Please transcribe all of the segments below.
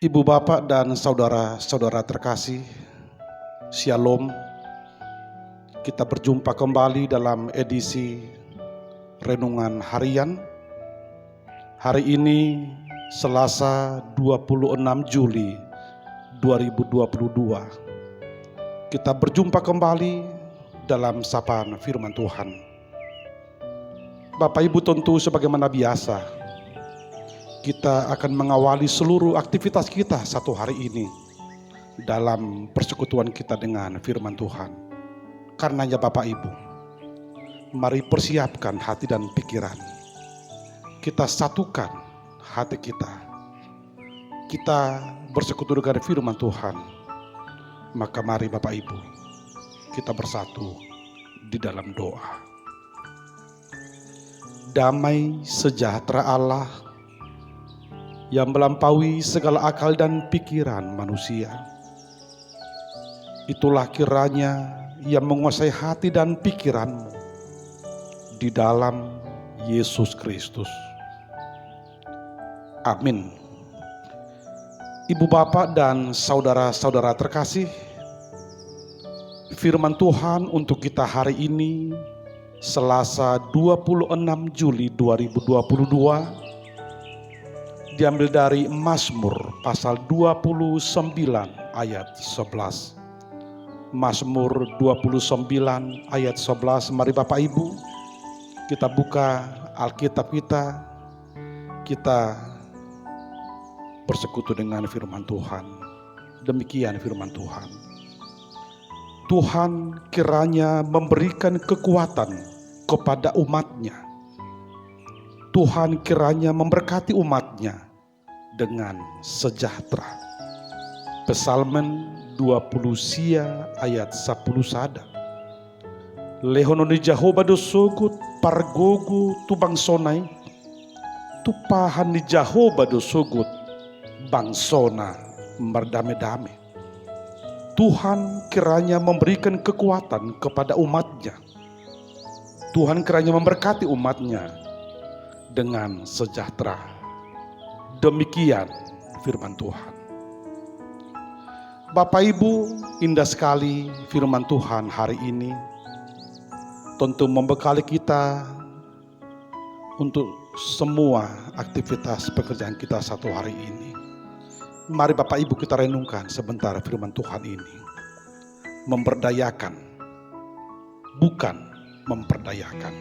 Ibu bapak dan saudara-saudara terkasih, Shalom. Kita berjumpa kembali dalam edisi Renungan Harian. Hari ini Selasa 26 Juli 2022. Kita berjumpa kembali dalam sapaan firman Tuhan. Bapak Ibu, tentu sebagaimana biasa kita akan mengawali seluruh aktivitas kita satu hari ini dalam persekutuan kita dengan firman Tuhan. Karenanya Bapak Ibu, mari persiapkan hati dan pikiran. Kita satukan hati kita. Kita bersekutu dengan firman Tuhan. Maka mari Bapak Ibu, kita bersatu di dalam doa. Damai sejahtera Allah yang melampaui segala akal dan pikiran manusia, itulah kiranya yang menguasai hati dan pikiranmu di dalam Yesus Kristus. Amin. Ibu bapak dan saudara-saudara terkasih, firman Tuhan untuk kita hari ini Selasa 26 Juli 2022 diambil dari Mazmur pasal 29 ayat 11. Mazmur 29 ayat 11. Mari Bapak Ibu, kita buka Alkitab kita. Kita bersekutu dengan firman Tuhan. Demikian firman Tuhan. Tuhan kiranya memberikan kekuatan kepada umatnya. Tuhan kiranya memberkati umatnya dengan sejahtera. Psalmen 20 sia ayat 10 sada. Lehononi Jehovah dosogut pargogu tubang sonai, tupahan ni Jehovah dosogut bangsona merdame-dame. Tuhan kiranya memberikan kekuatan kepada umatnya. Tuhan kiranya memberkati umatnya dengan sejahtera. Demikian firman Tuhan. Bapak Ibu, indah sekali firman Tuhan hari ini. Tentu membekali kita untuk semua aktivitas pekerjaan kita satu hari ini. Mari Bapak Ibu kita renungkan sebentar firman Tuhan ini. Memberdayakan, bukan memperdayakan.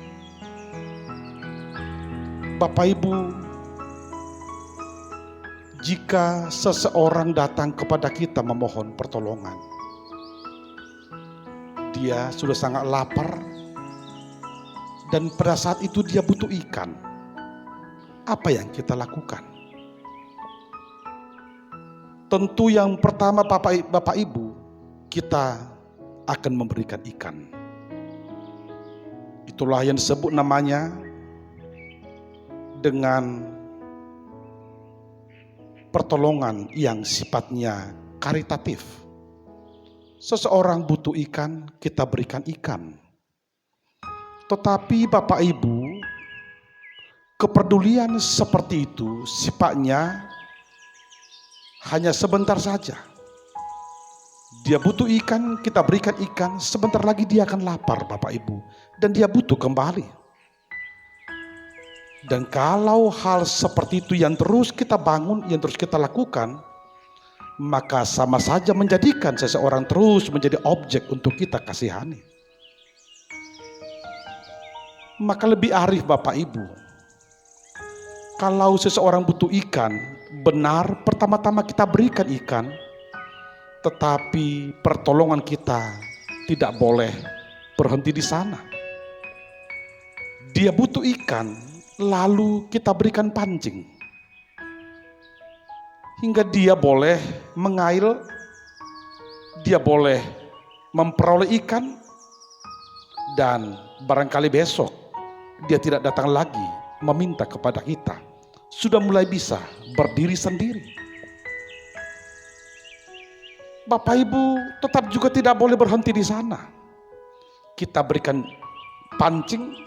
Bapak Ibu, jika seseorang datang kepada kita memohon pertolongan, dia sudah sangat lapar dan pada saat itu dia butuh ikan. Apa yang kita lakukan? Tentu yang pertama Bapak Ibu, kita akan memberikan ikan. Itulah yang disebut namanya dengan pertolongan yang sifatnya karitatif. Seseorang butuh ikan, kita berikan ikan. Tetapi Bapak Ibu, kepedulian seperti itu sifatnya hanya sebentar saja. Dia butuh ikan, kita berikan ikan, sebentar lagi dia akan lapar Bapak Ibu, dan dia butuh kembali. Dan kalau hal seperti itu yang terus kita bangun, yang terus kita lakukan, maka sama saja menjadikan seseorang terus menjadi objek untuk kita kasihani. Maka lebih arif Bapak Ibu, kalau seseorang butuh ikan, benar pertama-tama kita berikan ikan, tetapi pertolongan kita tidak boleh berhenti di sana. Dia butuh ikan, lalu kita berikan pancing. Hingga dia boleh mengail, dia boleh memperoleh ikan, dan barangkali besok dia tidak datang lagi meminta kepada kita. Sudah mulai bisa berdiri sendiri. Bapak Ibu tetap juga tidak boleh berhenti di sana. Kita berikan pancing,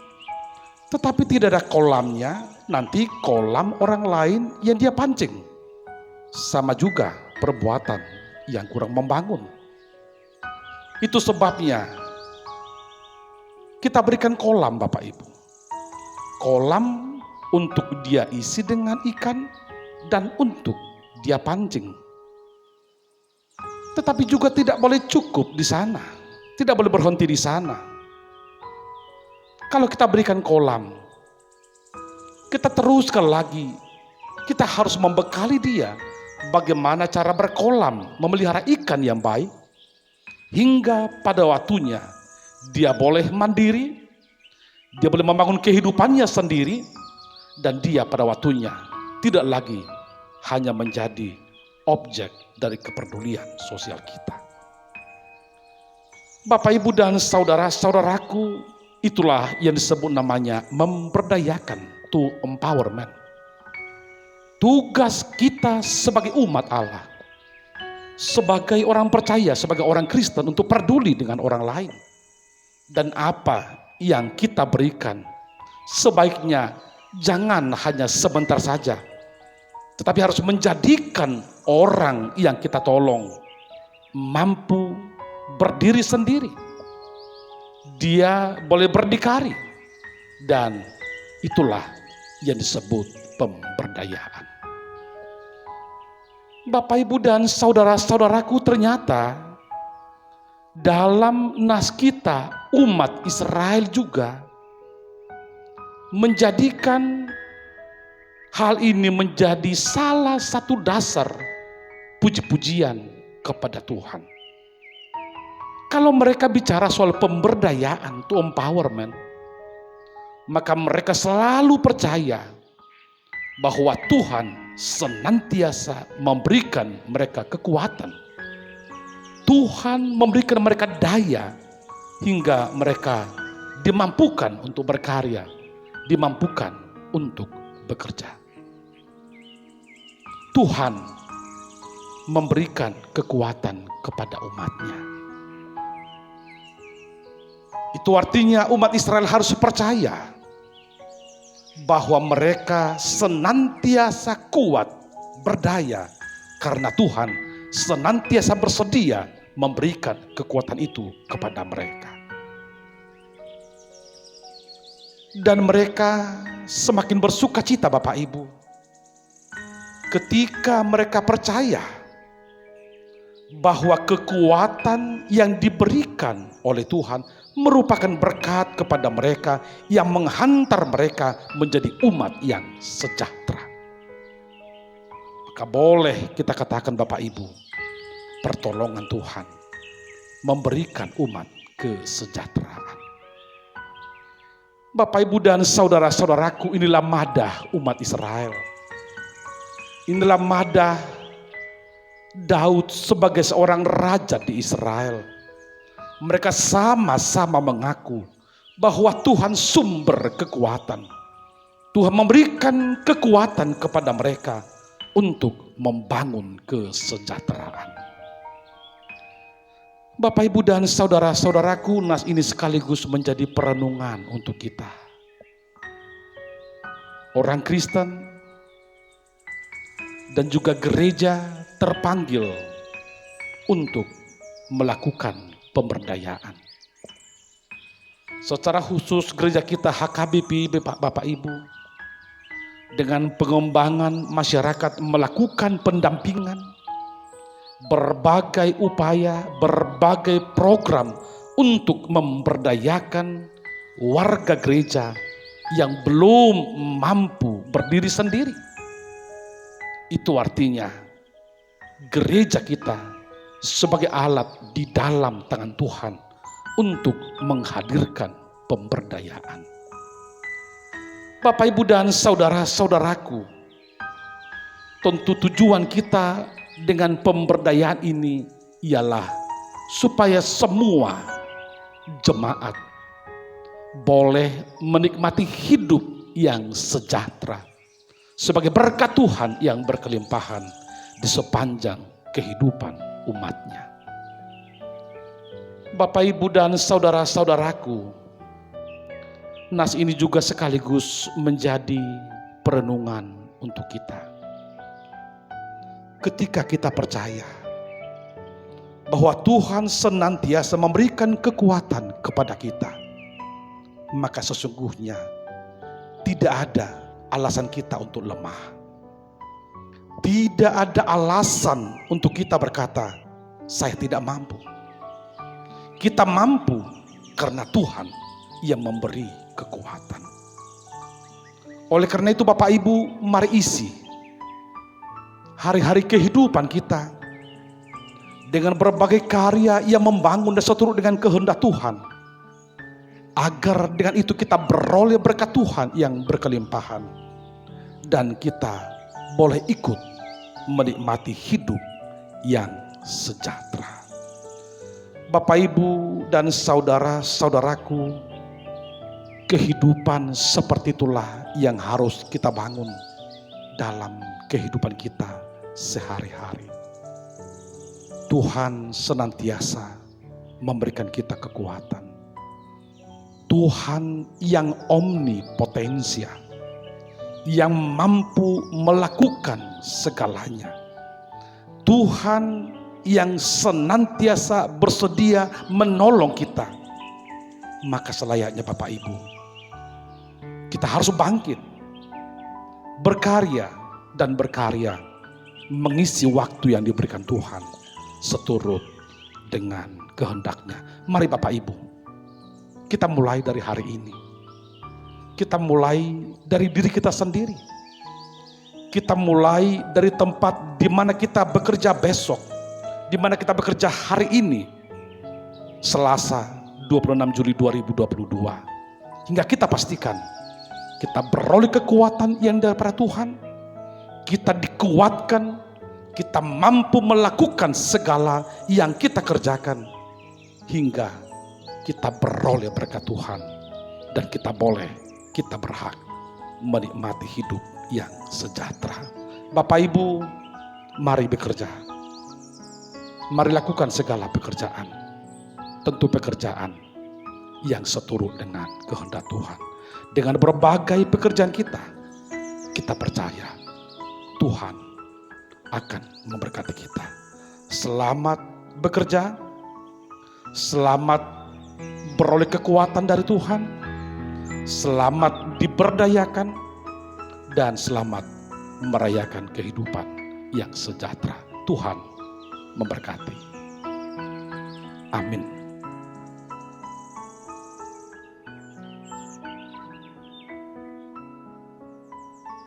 tetapi tidak ada kolamnya, nanti kolam orang lain yang dia pancing. sama juga perbuatan yang kurang membangun. Itu sebabnya kita berikan kolam, Bapak Ibu. Kolam untuk dia isi dengan ikan dan untuk dia pancing. Tetapi juga tidak boleh cukup di sana. Tidak boleh berhenti di sana. Kalau kita berikan kolam, kita teruskan lagi. Kita harus membekali dia bagaimana cara berkolam, memelihara ikan yang baik. Hingga pada waktunya dia boleh mandiri, dia boleh membangun kehidupannya sendiri, dan dia pada waktunya tidak lagi hanya menjadi objek dari kepedulian sosial kita. Bapak, Ibu, dan saudara-saudaraku, itulah yang disebut namanya memberdayakan, to empowerment. Tugas kita sebagai umat Allah, sebagai orang percaya, sebagai orang Kristen, untuk peduli dengan orang lain. Dan apa yang kita berikan sebaiknya jangan hanya sebentar saja, tetapi harus menjadikan orang yang kita tolong mampu berdiri sendiri. Dia boleh berdikari, dan itulah yang disebut pemberdayaan. Bapak, Ibu, dan saudara-saudaraku, ternyata dalam nas kita umat Israel juga menjadikan hal ini menjadi salah satu dasar puji-pujian kepada Tuhan. Kalau mereka bicara soal pemberdayaan, to empowerment, maka mereka selalu percaya bahwa Tuhan senantiasa memberikan mereka kekuatan. Tuhan memberikan mereka daya hingga mereka dimampukan untuk berkarya, dimampukan untuk bekerja. Tuhan memberikan kekuatan kepada umatnya. Itu artinya umat Israel harus percaya bahwa mereka senantiasa kuat, berdaya, karena Tuhan senantiasa bersedia memberikan kekuatan itu kepada mereka. Dan mereka semakin bersuka cita, Bapak Ibu, ketika mereka percaya bahwa kekuatan yang diberikan oleh Tuhan merupakan berkat kepada mereka yang menghantar mereka menjadi umat yang sejahtera. Maka boleh kita katakan, Bapak Ibu, pertolongan Tuhan memberikan umat kesejahteraan. Bapak, Ibu, dan saudara-saudaraku, inilah madah umat Israel. Inilah madah Daud sebagai seorang raja di Israel. Mereka sama-sama mengaku bahwa Tuhan sumber kekuatan. Tuhan memberikan kekuatan kepada mereka untuk membangun kesejahteraan. Bapak, Ibu, dan saudara-saudaraku, nas ini sekaligus menjadi perenungan untuk kita. Orang Kristen dan juga gereja terpanggil untuk melakukan pemberdayaan. Secara khusus gereja kita HKBP, Bapak Ibu, dengan pengembangan masyarakat melakukan pendampingan, berbagai upaya, berbagai program untuk memberdayakan warga gereja yang belum mampu berdiri sendiri. Itu artinya gereja kita sebagai alat di dalam tangan Tuhan untuk menghadirkan pemberdayaan. Bapak, Ibu, dan saudara-saudaraku, tentu tujuan kita dengan pemberdayaan ini ialah supaya semua jemaat boleh menikmati hidup yang sejahtera sebagai berkat Tuhan yang berkelimpahan di sepanjang kehidupan umatnya. Bapak, Ibu, dan saudara-saudaraku, nas ini juga sekaligus menjadi perenungan untuk kita. ketika kita percaya bahwa Tuhan senantiasa memberikan kekuatan kepada kita, maka sesungguhnya tidak ada alasan kita untuk lemah. Tidak ada alasan untuk kita berkata, saya tidak mampu. Kita mampu karena Tuhan yang memberi kekuatan. Oleh karena itu Bapak Ibu, mari isi hari-hari kehidupan kita dengan berbagai karya yang membangun dan seturut dengan kehendak Tuhan, agar dengan itu kita beroleh berkat Tuhan yang berkelimpahan, dan kita boleh ikut menikmati hidup yang sejahtera. Bapak Ibu dan saudara-saudaraku, kehidupan seperti itulah yang harus kita bangun dalam kehidupan kita sehari-hari. Tuhan senantiasa memberikan kita kekuatan. Tuhan yang omnipotensia, yang mampu melakukan segalanya. Tuhan yang senantiasa bersedia menolong kita. Maka selayaknya Bapak Ibu, kita harus bangkit, berkarya dan berkarya, mengisi waktu yang diberikan Tuhan seturut dengan kehendaknya. Mari Bapak Ibu, kita mulai dari hari ini. Kita mulai dari diri kita sendiri. Kita mulai dari tempat di mana kita bekerja besok, di mana kita bekerja hari ini, Selasa 26 Juli 2022. Hingga kita pastikan kita beroleh kekuatan yang daripada Tuhan. Kita dikuatkan, kita mampu melakukan segala yang kita kerjakan, hingga kita beroleh berkat Tuhan, dan kita berhak menikmati hidup yang sejahtera. Bapak Ibu, mari bekerja. Mari lakukan segala pekerjaan. Tentu pekerjaan yang seturut dengan kehendak Tuhan. Dengan berbagai pekerjaan kita percaya Tuhan akan memberkati kita. Selamat bekerja, selamat beroleh kekuatan dari Tuhan, selamat diberdayakan, dan selamat merayakan kehidupan yang sejahtera. Tuhan memberkati. Amin.